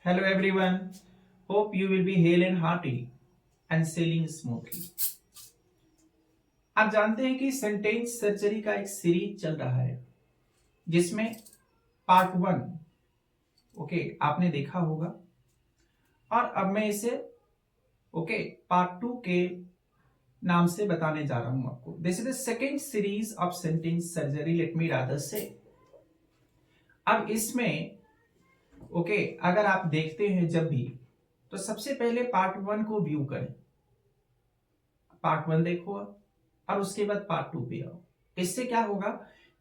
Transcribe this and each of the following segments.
Hello everyone. Hope you will be hale and hearty and sailing smoothly. आप जानते हैं कि सेंटेंस सर्जरी का एक सीरीज चल रहा है जिसमें पार्ट 1 आपने देखा होगा और अब मैं इसे पार्ट 2 के नाम से बताने जा रहा हूं आपको. This is the second series of sentence surgery, let me rather से. अब इसमें अगर आप देखते हैं जब भी, तो सबसे पहले पार्ट 1 को व्यू करें. पार्ट 1 देखो और उसके बाद पार्ट 2 पे आओ. इससे क्या होगा,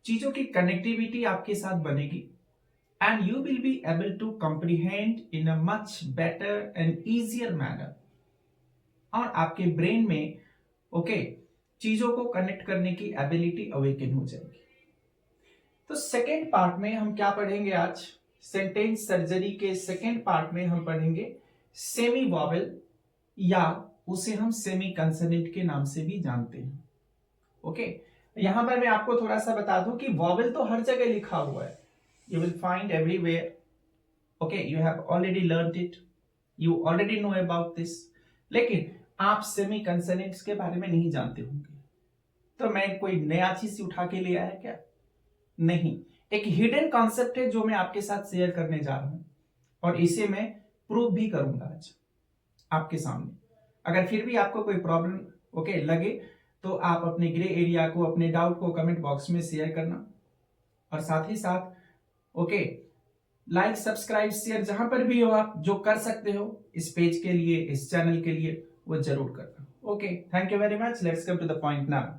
चीजों की कनेक्टिविटी आपके साथ बनेगी and you will be able to comprehend in a much better and easier manner. और आपके ब्रेन में चीजों को कनेक्ट करने की एबिलिटी अवेकन हो जाएगी. तो सेकेंड पार्ट में हम क्या पढ़ेंगे आज? सेंटेंस सर्जरी के सेकेंड पार्ट में हम पढ़ेंगे सेमी वॉवेल, या उसे हम सेमी कंसोनेंट के नाम से भी जानते हैं. यहां पर मैं आपको थोड़ा सा बता दूं कि वॉवेल तो हर जगह लिखा हुआ है, you will find everywhere. You have already learned it, you already know about this. लेकिन आप सेमी कंसोनेंट्स के बारे में नहीं जानते होंगे. तो मैं कोई नया चीज उठा के ले आया क्या? नहीं, एक हिडन कॉन्सेप्ट है जो मैं आपके साथ शेयर करने जा रहा हूं और इसे मैं प्रूव भी करूंगा आज आपके सामने. अगर फिर भी आपको कोई प्रॉब्लम लगे तो आप अपने ग्रे एरिया को, अपने डाउट को कमेंट बॉक्स में शेयर करना. और साथ ही साथ लाइक, सब्सक्राइब, शेयर जहां पर भी हो आप जो कर सकते हो इस पेज के लिए, इस चैनल के लिए, वो जरूर करना. Thank you very much. Let's come to the point now.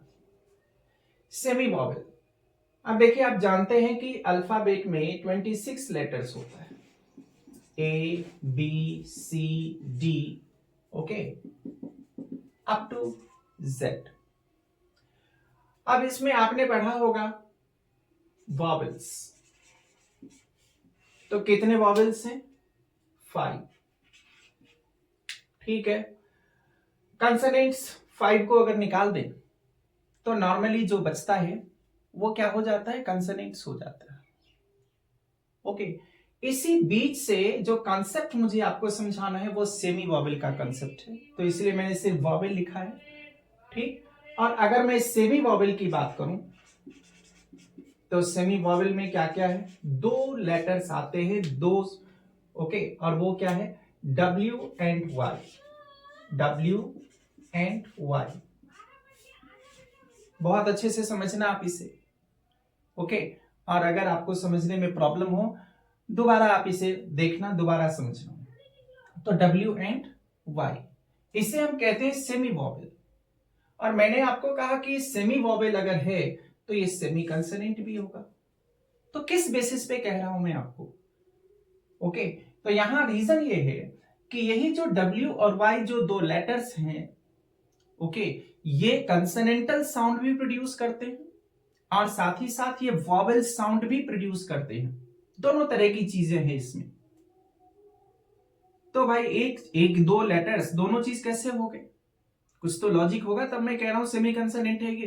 Semi vowel. अब देखिए, आप जानते हैं कि अल्फाबेट में 26 लेटर्स होता है, A, B, C, D, up to Z. अब इसमें आपने पढ़ा होगा वॉवेल्स. तो कितने वॉवेल्स हैं? 5. ठीक है. कंसोनेंट्स 5 को अगर निकाल दें तो नॉर्मली जो बचता है वो क्या हो जाता है? कंसोनेंट्स हो जाता है. इसी बीच से जो कॉन्सेप्ट मुझे आपको समझाना है वो सेमी वॉवेल का कॉन्सेप्ट है, तो इसलिए मैंने सिर्फ वॉवेल लिखा है. ठीक. और अगर मैं सेमी वॉवेल की बात करूं तो सेमी वॉवेल में क्या क्या है? 2 लेटर्स आते हैं, 2. और वो क्या है? W and Y. W and Y. बहुत अच्छे से समझना आप इसे. और अगर आपको समझने में प्रॉब्लम हो, दोबारा आप इसे देखना, दोबारा समझना. तो W एंड Y, इसे हम कहते हैं सेमी वॉवेल. और मैंने आपको कहा कि सेमी वॉवेल अगर है तो ये सेमी कंसोनेंट भी होगा. तो किस बेसिस पे कह रहा हूं मैं आपको? तो यहां रीजन ये है कि यही जो W और Y जो 2 लेटर्स हैं, ये कंसोनेंटल साउंड भी प्रोड्यूस करते हैं और साथ ही साथ ये वॉवेल साउंड भी प्रोड्यूस करते हैं. दोनों तरह की चीजें हैं इसमें. तो भाई एक 2 लेटर्स, दोनों चीज कैसे हो गए? कुछ तो लॉजिक होगा, तब मैं कह रहा हूं सेमी कंसोनेंट है ये.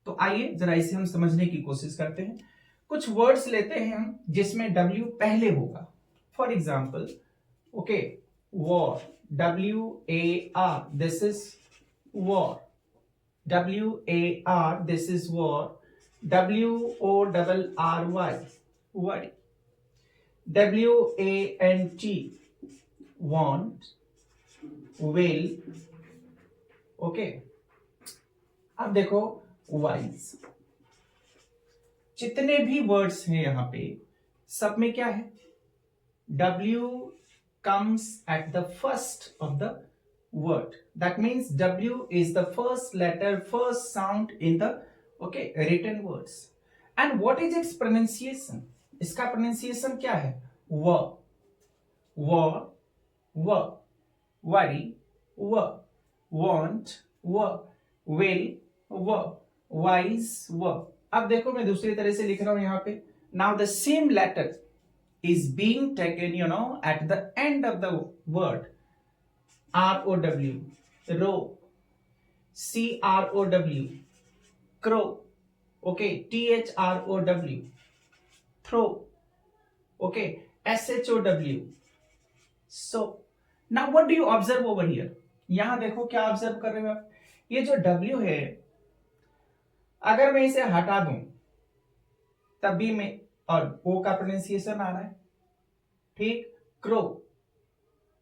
तो आइए जरा इसे हम समझने की कोशिश करते हैं. कुछ वर्ड्स लेते हैं हम जिसमें W पहले होगा. For example war, WAR, this is war. WAR, this is war. WORRY, worry. WANT, want, will. अब देखो wise. जितने भी वर्ड्स हैं यहां पे, सब में क्या है? W comes at the first of the word. That means W is the first letter, first sound in the written words. And what is its pronunciation? इसका pronunciation क्या है? W, worry, want, will, wise, अब देखो मैं दूसरी तरह से लिख रहा हूं यहां पे. Now the same letter is being taken at the end of the word. ROW, row. CROW, crow. THROW, throw. SHOW. So now what do you observe over here? यहां देखो क्या ऑब्जर्व कर रहे हो आप, ये जो W है अगर मैं इसे हटा दूं तभी मैं, और O का प्रोनाउंसिएशन आ रहा है, ठीक, क्रो,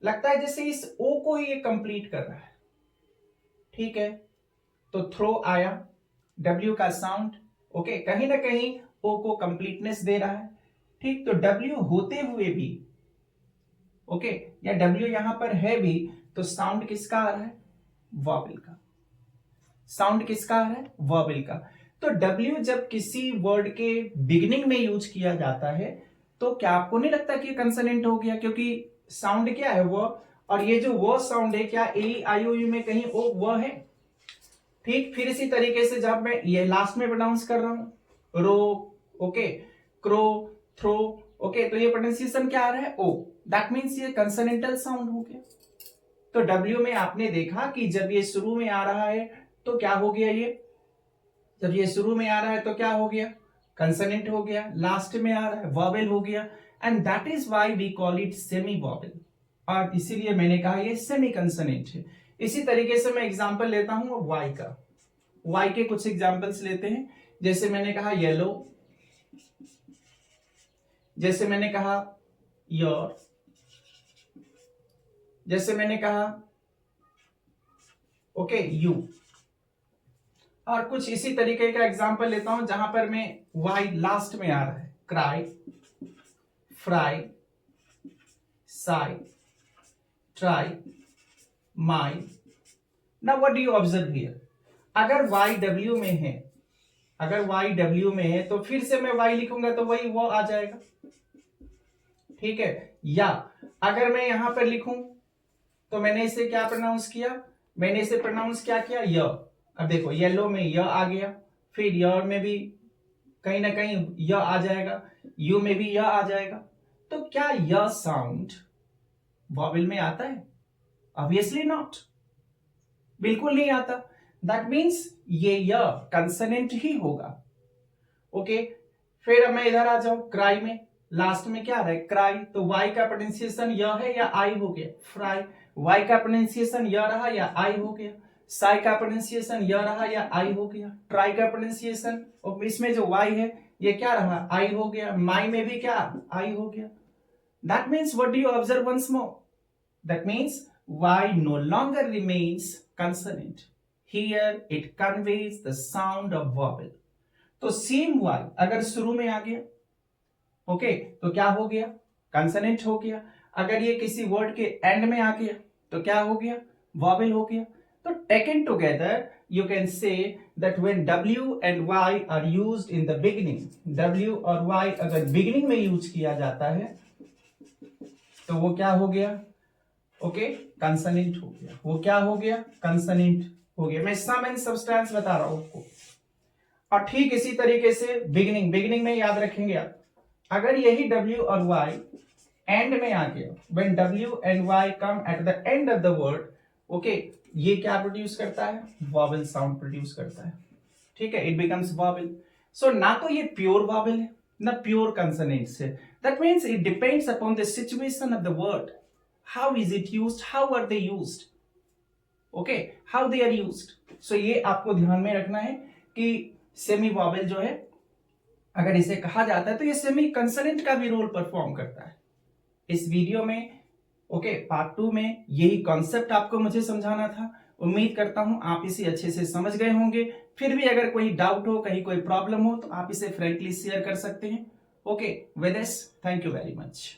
लगता है जैसे इस O को ही ये कंप्लीट कर रहा है, ठीक है। तो थ्रो आया, W का साउंड, ओके, कहीं ना कहीं O को कंप्लीटनेस दे रहा है, ठीक। तो W होते हुए भी, ओके, या W यहां पर है भी, तो साउंड किसका आ रहा है? वॉवेल का। साउंड किसका आ रहा है? वॉवेल का। तो W जब किसी वर्ड के बिगिनिंग में यूज किया जाता है तो क्या आपको नहीं लगता कि कंसोनेंट हो गया? क्योंकि साउंड क्या है? वो, और ये जो वो साउंड है, क्या ए आई ओ यू में कहीं ओ वो है? ठीक। फिर इसी तरीके से जब मैं ये लास्ट में प्रोनाउंस कर रहा हूं, रो, ओके, क्रो, थ्रो, ओके, तो ये प्रोनाउंसिएशन क्या आ रहा है? ओ। दैट मीन्स ये कंसोनेंटल साउंड हो गया। तो W में आपने देखा कि जब ये शुरू में आ रहा है तो क्या हो गया? ये जब ये शुरू में आ रहा है तो क्या हो गया? कंसोनेंट हो गया। लास्ट में आ रहा है वॉवेल हो गया। And that is why we call it semi vowel, और इसीलिए मैंने कहा ये सेमी कंसोनेंट है। इसी तरीके से मैं एग्जांपल लेता हूं वाई का। वाई के कुछ एग्जांपल्स लेते हैं। जैसे मैंने कहा येलो, जैसे मैंने कहा योर, जैसे मैंने कहा ओके यू, और कुछ इसी तरीके का एग्जांपल लेता हूं जहां पर मैं वाई लास्ट में आ रहा है। Cry, fry, Sai, try, my. Now what do you observe here? अगर वाई डब्ल्यू में है, अगर वाई डब्ल्यू में है तो फिर से मैं वाई लिखूंगा तो वही वो आ जाएगा, ठीक है। या अगर मैं यहां पर लिखूं तो मैंने इसे क्या प्रोनाउंस किया? मैंने इसे प्रोनाउंस क्या किया? य। अब देखो येलो में य आ गया, फिर योर में भी कहीं ना कहीं य आ जाएगा, यू में भी य आ जाएगा। तो क्या य साउंड वॉवेल में आता है? ऑब्वियसली नॉट, बिल्कुल नहीं आता। दैट मीन्स ये य कंसोनेंट ही होगा, ओके। फिर अब मैं इधर आ जाऊं क्राई में, लास्ट में क्या आ रहा है? क्राई, तो वाई का प्रोनाउंसिएशन य है या आई हो गया? फ्राई, वाई का प्रोनाउंसिएशन य रहा या आई हो गया? साई का प्रोनाउंसिएशन य रहा या आई हो गया? ट्राई का प्रोनाउंसिएशन, और इसमें जो वाई है ये क्या रहा? आई हो गया। माई में भी क्या? आई हो गया। That means what do you observe once more? That means Y no longer remains consonant, here it conveys the sound of vowel. तो सेम वाई अगर शुरू में आ गया, ओके, तो क्या हो गया? कंसोनेंट हो गया। अगर ये किसी वर्ड के एंड में आ गया तो क्या हो गया? वॉवेल हो गया। तो taken together you can say that when W and Y are used in the beginning, W और Y अगर beginning में यूज किया जाता है तो वो क्या हो गया? ओके, कंसोनेंट हो गया। वो क्या हो गया? कंसोनेंट हो गया। मैं सम एंड सब्सटेंस बता रहा हूं आपको। और ठीक इसी तरीके से बिगिनिंग, बिगिनिंग में याद रखेंगे आप, अगर यही W और Y एंड में आ गया, when W and Y come at the end of the word, okay, ये क्या प्रोड्यूस करता है? वॉवेल साउंड प्रोड्यूस करता है, ठीक है। It becomes vowel. सो ना तो ये प्योर वॉवेल है ना प्योर कंसोनेंट्स है। That means it depends upon the situation of the word, how is it used, how are they used, okay, how they are used. So ये आपको ध्यान में रखना है कि सेमी वॉवेल जो है अगर इसे कहा जाता है तो ये सेमी कंसोनेंट का भी रोल परफॉर्म करता है। इस वीडियो में ओके, पार्ट 2 में यही कॉन्सेप्ट आपको मुझे समझाना था। उम्मीद करता हूं आप इसे अच्छे से समझ गए होंगे। फिर भी अगर कोई डाउट हो, कहीं कोई प्रॉब्लम हो तो आप इसे फ्रेंकली शेयर कर सकते हैं। Okay, with this, thank you very much.